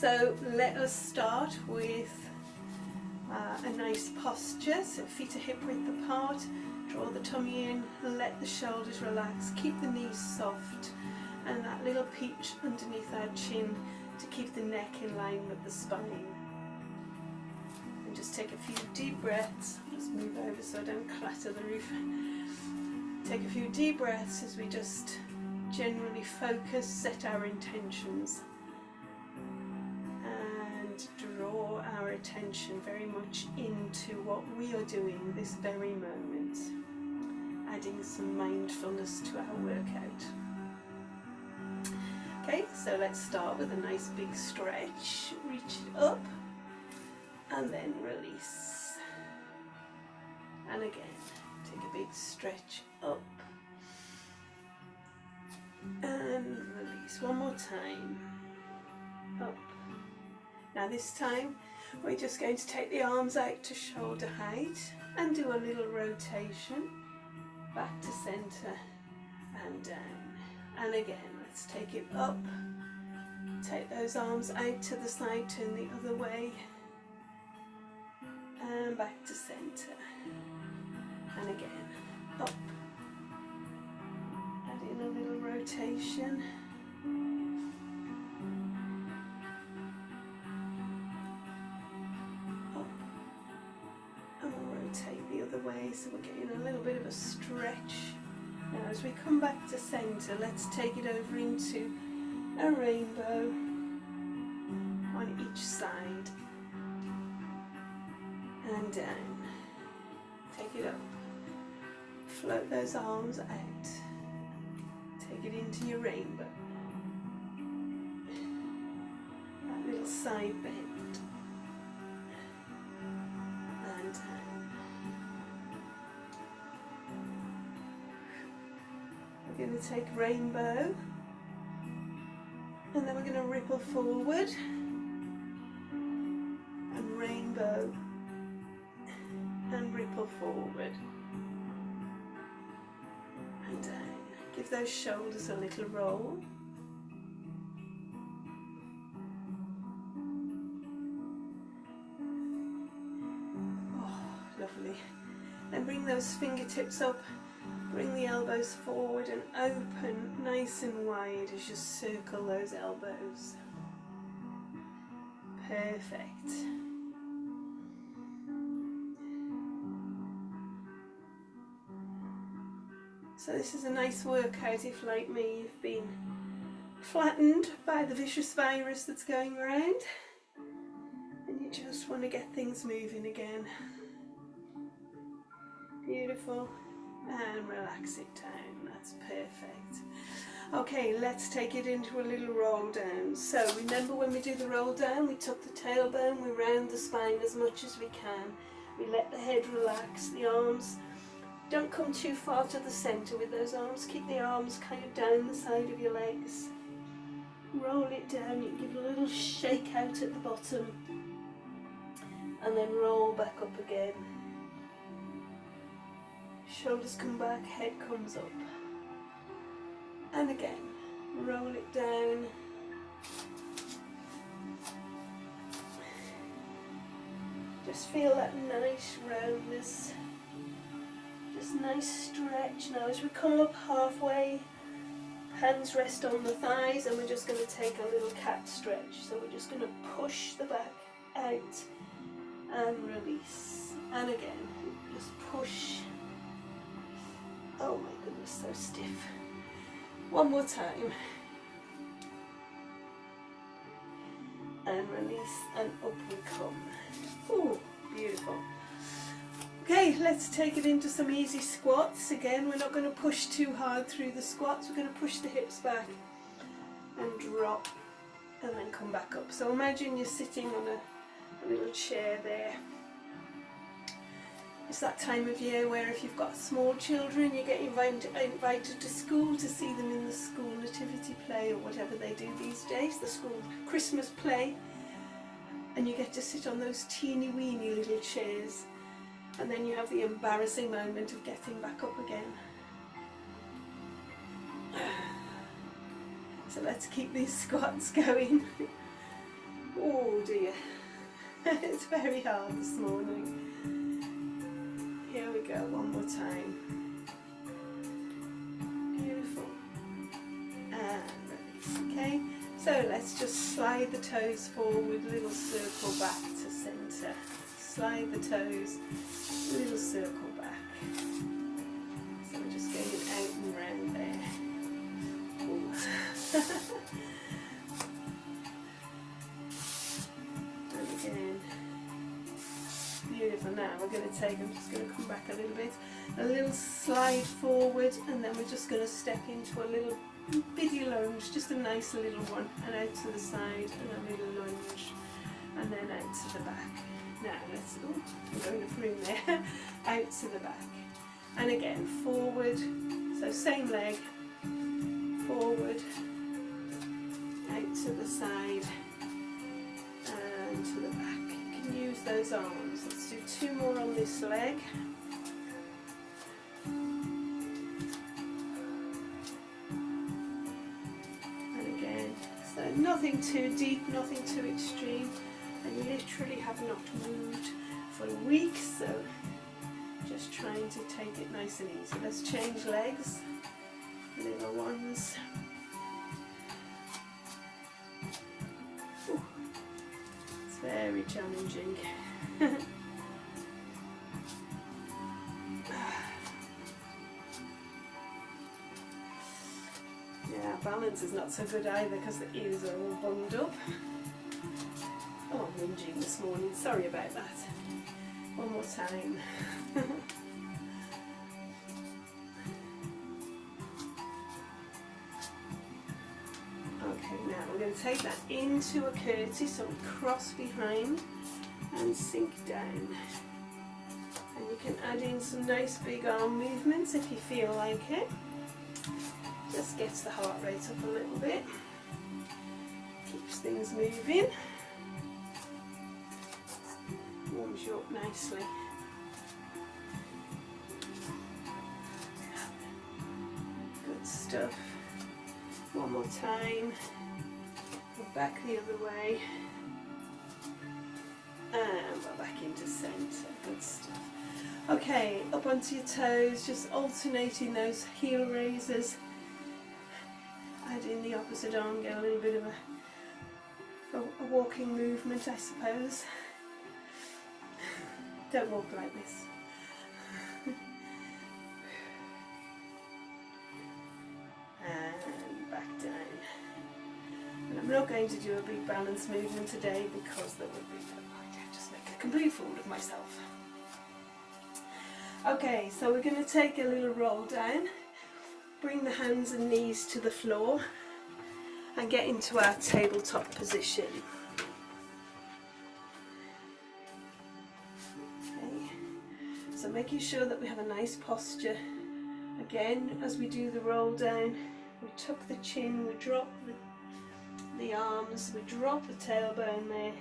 So let us start with a nice posture, so feet are hip width apart, draw the tummy in, let the shoulders relax, keep the knees soft, and that little peach underneath our chin to keep the neck in line with the spine. And just take a few deep breaths, just move over so I don't clatter the roof. Take a few deep breaths as we just generally focus, set our intentions, and draw our attention very much into what we are doing this very moment, adding some mindfulness to our workout. Okay, so let's start with a nice big stretch. Reach it up and then release. And again, take a big stretch up and release. One more time. Up. Now this time we're just going to take the arms out to shoulder height and do a little rotation back to center and down. And again, let's take it up. Take those arms out to the side, turn the other way and back to center. And again, up. Add in a little rotation. Up. And we'll rotate the other way, so we're getting a little bit of a stretch. Now as we come back to center, let's take it over into a rainbow on each side. And down. Take it up. Float those arms out. Take it into your rainbow. That little side bend. And down. We're going to take rainbow. And then we're going to ripple forward. And rainbow. And ripple forward. And down. Give those shoulders a little roll. Oh, lovely. Then bring those fingertips up, bring the elbows forward and open nice and wide as you circle those elbows. Perfect. So this is a nice workout if, like me, you've been flattened by the vicious virus that's going around and you just want to get things moving again. Beautiful. And relax it down. That's perfect. Okay, let's take it into a little roll down. So remember, when we do the roll down, we tuck the tailbone, we round the spine as much as we can. We let the head relax, the arms don't come too far to the center with those arms. Keep the arms kind of down the side of your legs. Roll it down. You can give a little shake out at the bottom and then roll back up again. Shoulders come back, head comes up. And again, roll it down. Just feel that nice roundness. Just nice stretch. Now as we come up halfway, hands rest on the thighs and we're just going to take a little cat stretch. So we're just going to push the back out and release. And again, just push. Oh my goodness, so stiff. One more time. And release and up we come. Oh, beautiful. Okay, let's take it into some easy squats. Again, we're not going to push too hard through the squats. We're going to push the hips back and drop and then come back up. So imagine you're sitting on a little chair there. It's that time of year where if you've got small children, you get invited to school to see them in the school nativity play or whatever they do these days, the school Christmas play. And you get to sit on those teeny weeny little chairs. And then you have the embarrassing moment of getting back up again. So let's keep these squats going. Oh dear, it's very hard this morning. Here we go, one more time. Beautiful. And release. Okay, so let's just slide the toes forward, little circle back to centre. Slide the toes, little circle back. So we're just going out and round there. And again. Beautiful. Now we're going to take, I'm just going to come back a little slide forward, and then we're just going to step into a little bitty lunge, just a nice little one, and out to the side, and a little lunge, and then out to the back. Now let's, I'm going to room there, out to the back, and again forward, so same leg, forward, out to the side, and to the back. You can use those arms. Let's do 2 more on this leg. And again, so nothing too deep, nothing too extreme. I literally have not moved for a week, so just trying to take it nice and easy. Let's change legs, little ones. Ooh, it's very challenging. Yeah, balance is not so good either because the ears are all bunged up. Oh, I'm whinging this morning, sorry about that. One more time. Okay, now we're going to take that into a curtsy, so we cross behind and sink down. And you can add in some nice big arm movements if you feel like it. Just gets the heart rate up a little bit, keeps things moving. Warms you up nicely. Good stuff. One more time. Go back the other way. And we're back into centre. Good stuff. Okay, up onto your toes, just alternating those heel raises. Add in the opposite arm, get a little bit of a walking movement, I suppose. Don't walk like this. And back down. And I'm not going to do a big balance movement today because that would be, I'd just make a complete fool of myself. Okay, so we're going to take a little roll down, bring the hands and knees to the floor and get into our tabletop position. So making sure that we have a nice posture. Again, as we do the roll down, we tuck the chin, we drop the arms, we drop the tailbone there,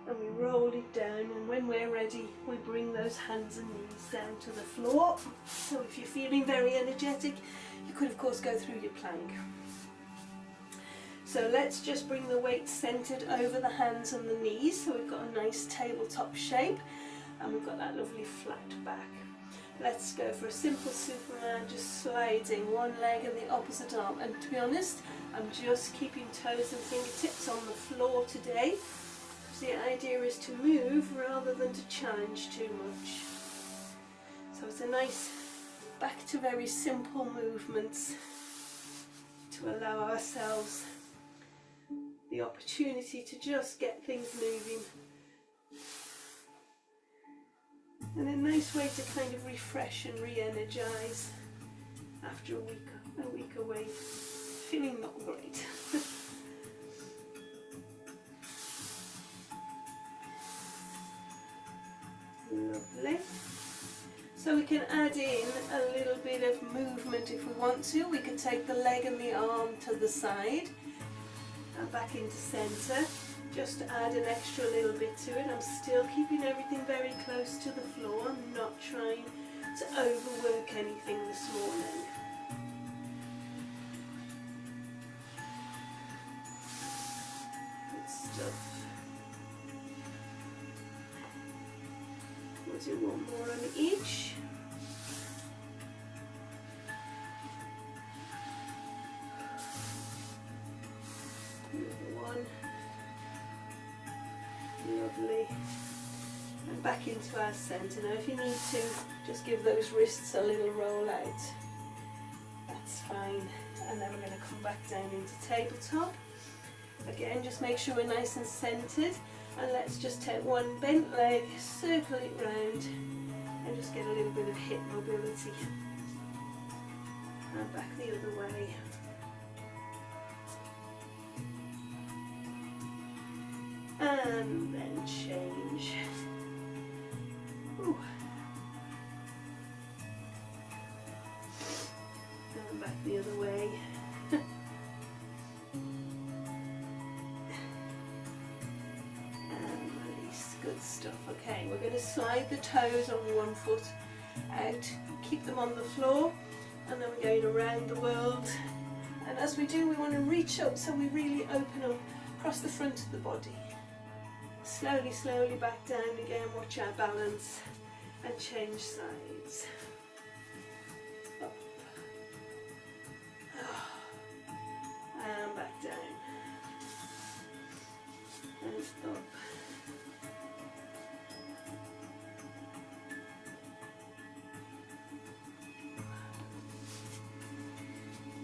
and we roll it down, and when we're ready, we bring those hands and knees down to the floor. So if you're feeling very energetic, you could of course go through your plank. So let's just bring the weight centered over the hands and the knees, so we've got a nice tabletop shape. And we've got that lovely flat back. Let's go for a simple Superman, just sliding one leg and the opposite arm. And to be honest, I'm just keeping toes and fingertips on the floor today. So the idea is to move rather than to challenge too much. So it's a nice back to very simple movements to allow ourselves the opportunity to just get things moving. And a nice way to kind of refresh and re-energise after a week away, feeling not great. Lovely. So we can add in a little bit of movement if we want to. We can take the leg and the arm to the side and back into centre. Just to add an extra little bit to it. I'm still keeping everything very close to the floor. I'm not trying to overwork anything this morning. Good stuff. we'll do one more on each. Another one. Lovely. And back into our centre. Now if you need to, just give those wrists a little roll out. That's fine. And then we're going to come back down into tabletop. Again, just make sure we're nice and centred. And let's just take one bent leg, circle it round, and just get a little bit of hip mobility. And back the other way. And then change. Ooh. And back the other way. And release. Good stuff. Okay, we're going to slide the toes on one foot out, keep them on the floor, and then we're going around the world. And as we do, we want to reach up so we really open up across the front of the body. Slowly, slowly back down again, watch our balance, and change sides. Up. And back down. And up.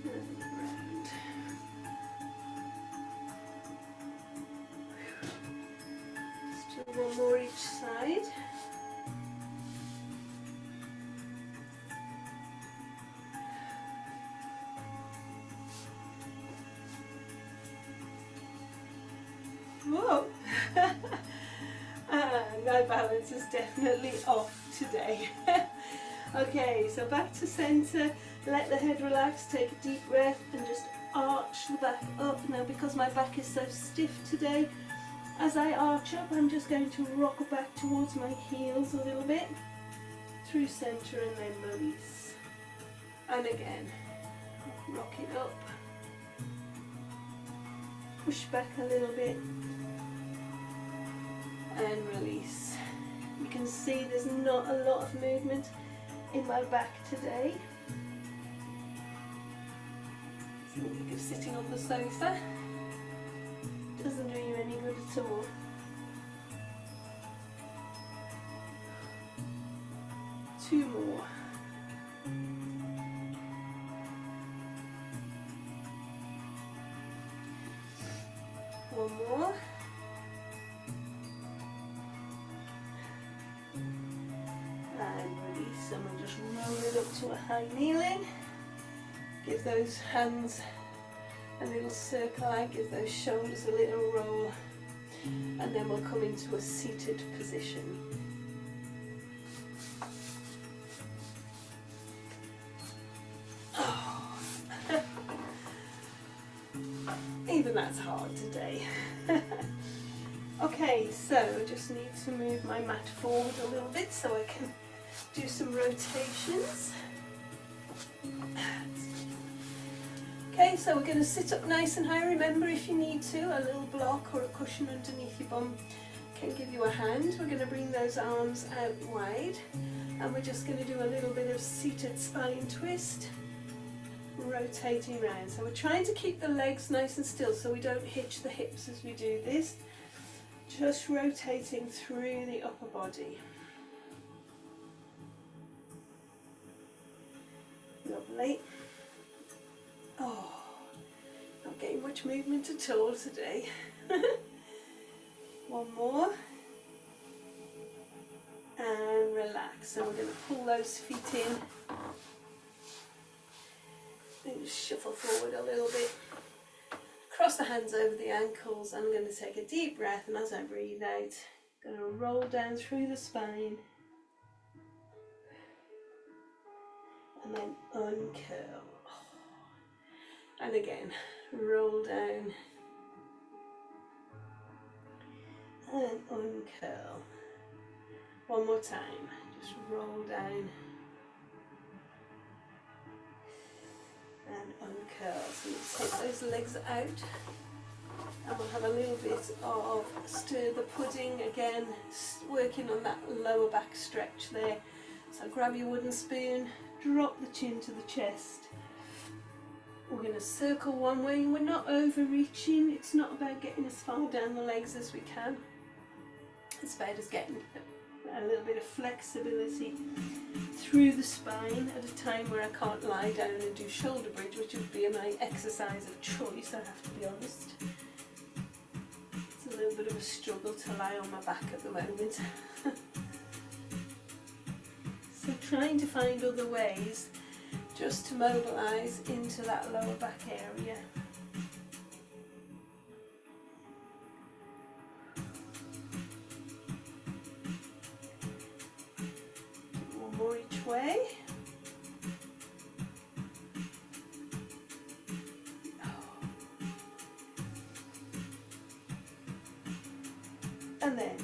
And round. One more each side. Whoa! And my balance is definitely off today. Okay, so back to centre. Let the head relax, take a deep breath and just arch the back up. Now because my back is so stiff today, as I arch up, I'm just going to rock back towards my heels a little bit, through centre and then release. And again, rock it up, push back a little bit, and release. You can see there's not a lot of movement in my back today. Think of sitting on the sofa. Doesn't do you any good at all. Two more. One more. And release, and we'll just roll it up to a high kneeling. Give those hands a little circle out, give those shoulders a little roll, and then we'll come into a seated position. Oh. Even that's hard today. Okay, so I just need to move my mat forward a little bit so I can do some rotations. Okay, so we're going to sit up nice and high. Remember, if you need to, a little block or a cushion underneath your bum can give you a hand. We're going to bring those arms out wide, and we're just going to do a little bit of seated spine twist, rotating around. So we're trying to keep the legs nice and still so we don't hitch the hips as we do this. Just rotating through the upper body. Lovely. Oh, not getting much movement at all today. One more. And relax. So we're going to pull those feet in. And just shuffle forward a little bit. Cross the hands over the ankles. I'm going to take a deep breath, and as I breathe out, I'm going to roll down through the spine. And then uncurl. And again, roll down and uncurl. One more time, just roll down and uncurl. So you take those legs out And we'll have a little bit of stir the pudding again, working on that lower back stretch there. So grab your wooden spoon, drop the chin to the chest. We're going to circle one way. We're not overreaching. It's not about getting as far down the legs as we can. It's about us getting a little bit of flexibility through the spine at a time where I can't lie down and do shoulder bridge, which would be my exercise of choice, I have to be honest. It's a little bit of a struggle to lie on my back at the moment. So trying to find other ways just to mobilise into that lower back area. One more each way. And then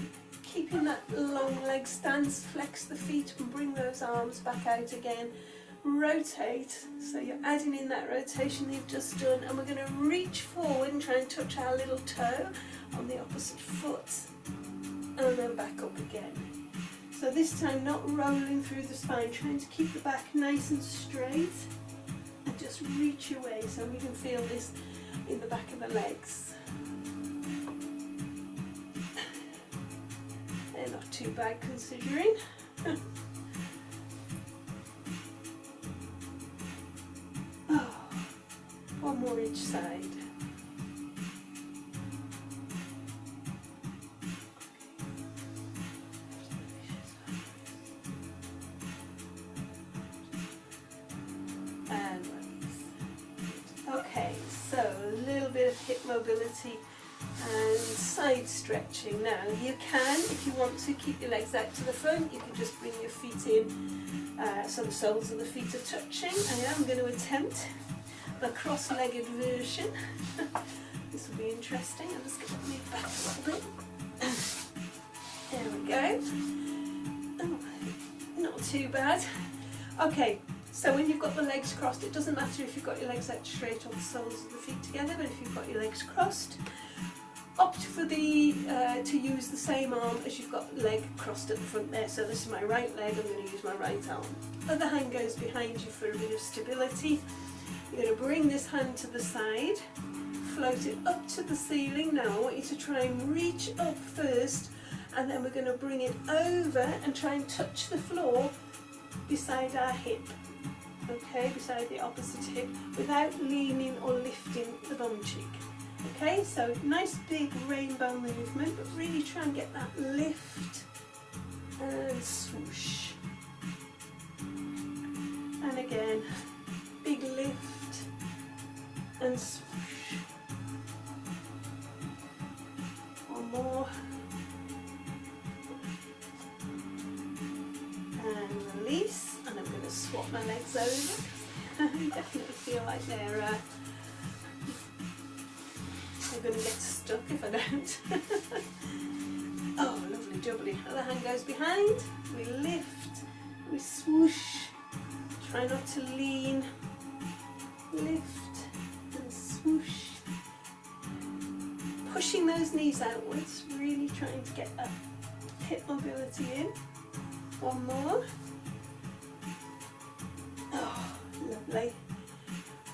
keeping that long leg stance, flex the feet and bring those arms back out again. Rotate, so you're adding in that rotation you've just done, and we're going to reach forward and try and touch our little toe on the opposite foot, and then back up again. So this time not rolling through the spine, trying to keep the back nice and straight, and just reach away so we can feel this in the back of the legs. They're not too bad considering. One more each side. And release. Okay, so a little bit of hip mobility and side stretching. Now you can, if you want to, keep your legs out to the front. You can just bring your feet in so the soles of the feet are touching. I am going to attempt the cross-legged version. This will be interesting. I'm just going to move back a little bit. There we go. Oh, not too bad. Okay, so when you've got the legs crossed, it doesn't matter if you've got your legs out straight or the soles of the feet together, but if you've got your legs crossed, opt for the to use the same arm as you've got the leg crossed at the front there. So this is my right leg, I'm going to use my right arm. Other hand goes behind you for a bit of stability. You're going to bring this hand to the side, float it up to the ceiling. Now I want you to try and reach up first, and then we're going to bring it over and try and touch the floor beside our hip, okay, beside the opposite hip, without leaning or lifting the bum cheek. Okay, so nice big rainbow movement, but really try and get that lift and swoosh. And again, big lift and swoosh. One more. And release. And I'm going to swap my legs over. I definitely feel like they're going to get stuck if I don't. Oh, lovely jubbly. Other hand goes behind. We lift. We swoosh. Try not to lean. Lift and swoosh. Pushing those knees outwards, really trying to get that hip mobility in. One more. Oh, lovely.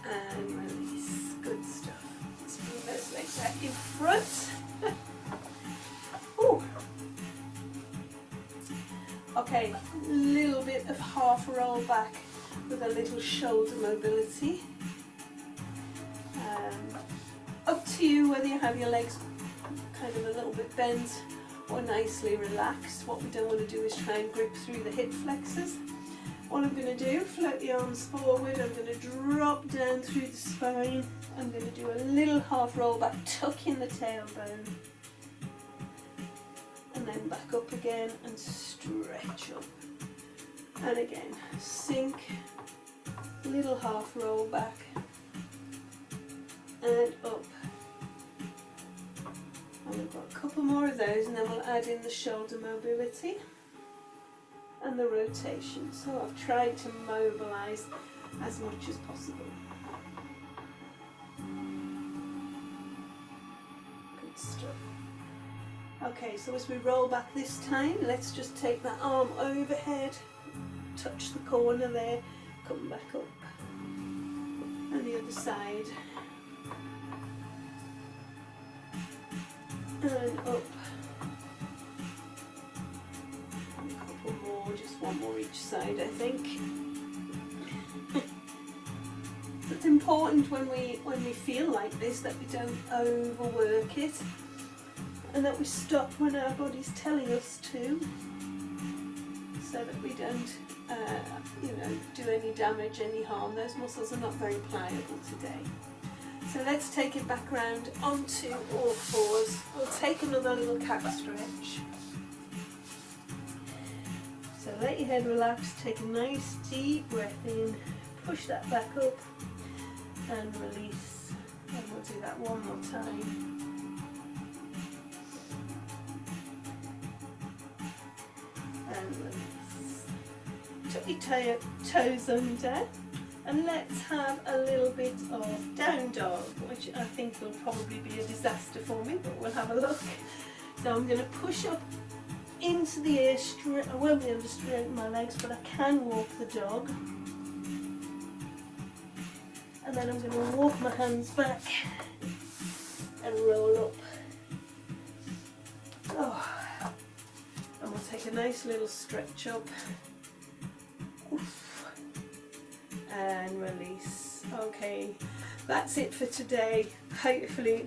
And release. Good stuff. Let's bring those legs out in front. Ooh. Okay, a little bit of half roll back with a little shoulder mobility. Up to you whether you have your legs kind of a little bit bent or nicely relaxed. What we don't want to do is try and grip through the hip flexors. All I'm going to do, float the arms forward, I'm going to drop down through the spine, I'm going to do a little half roll back, tuck in the tailbone, and then back up again and stretch up. And again, sink, little half roll back, and up. And we've got a couple more of those, and then we'll add in the shoulder mobility and the rotation. So I've tried to mobilise as much as possible. Okay, so as we roll back this time, let's just take that arm overhead, touch the corner there, come back up, and the other side, and up, and a couple more, just one more each side I think. It's important when we feel like this that we don't overwork it, and that we stop when our body's telling us to, so that we don't do any damage, any harm. Those muscles are not very pliable today. So let's take it back round onto all fours. We'll take another little cat stretch. So let your head relax, take a nice deep breath in, push that back up and release. And we'll do that one more time. And release. Tuck your toes under, and let's have a little bit of down dog, which I think will probably be a disaster for me, but we'll have a look. So I'm going to push up into the air straight. I won't be able to straighten my legs, but I can walk the dog. And then I'm going to walk my hands back and roll up. Oh. And we'll take a nice little stretch up. Oof. And release. Okay, that's it for today. Hopefully